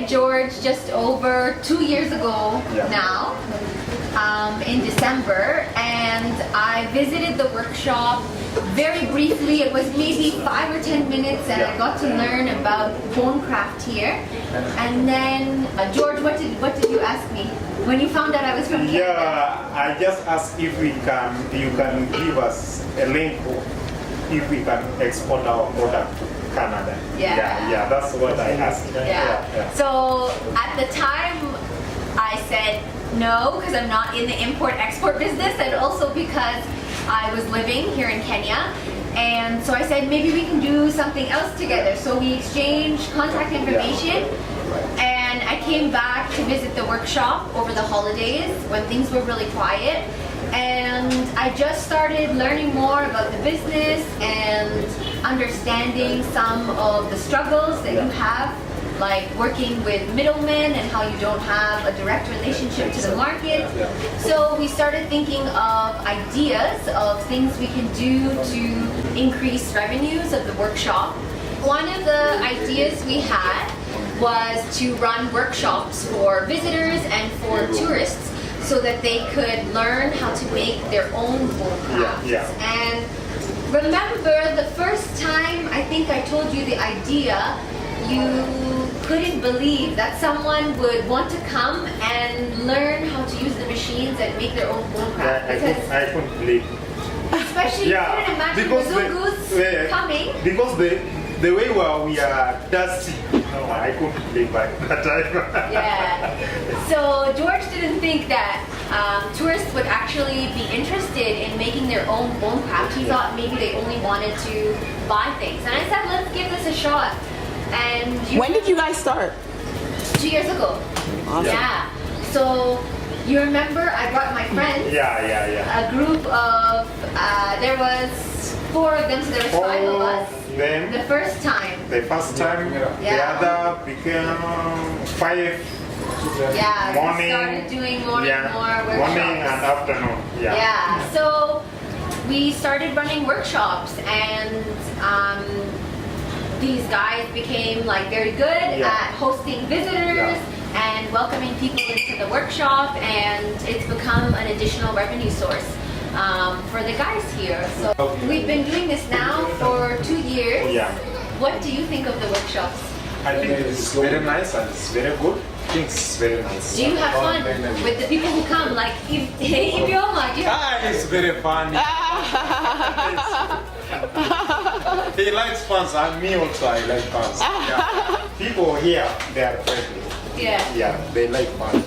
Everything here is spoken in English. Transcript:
met George just over 2 years ago now, in December, and I visited the workshop very briefly. It was maybe 5 or 10 minutes, and I got to learn about bone craft here. And then, George, what did you ask me when you found out I was from Canada? Yeah, I just asked if you can give us a link if we can export our product to Canada. Yeah, that's what I asked. Yeah. So at the time, I said no, because I'm not in the import-export business, and also because I was living here in Kenya. And so I said, maybe we can do something else together. So we exchanged contact information, and I came back to visit the workshop over the holidays when things were really quiet. And I just started learning more about the business and understanding some of the struggles that you have, like working with middlemen and how you don't have a direct relationship to the market. So we started thinking of ideas of things we can do to increase revenues of the workshop. One of the ideas we had was to run workshops for visitors and for tourists, so that they could learn how to make their own bone crafts. And remember, the first time I think I told you the idea, you couldn't believe that someone would want to come and learn how to use the machines and make their own bone craft. I couldn't believe. Especially, you couldn't imagine Mzungus coming. Because the way we are dusty, I couldn't believe at that time. Yeah. So George didn't think that tourists would actually be interested in making their own bone craft. He thought maybe they only wanted to buy things. And I said, let's give this a shot. And when did you guys start? 2 years ago. Awesome. Yeah. So you remember I brought my friends. Yeah. A group of there was 4 of them, so there was 5 of us. Them. The first time. The other became 5. Yeah, morning, we started doing more and more workshops. Morning and afternoon. Yeah. So we started running workshops, and these guys became like very good at hosting visitors and welcoming people into the workshop, and it's become an additional revenue source for the guys here. So we've been doing this now for 2 years. What do you think of the workshops? I think it's very nice and it's very good. I think it's very nice. Do you have fun with the people who come? Like Iveoma, do you have it's very funny. He likes fun, and me also I like fun. People here, they are friendly. Yeah. They like fun.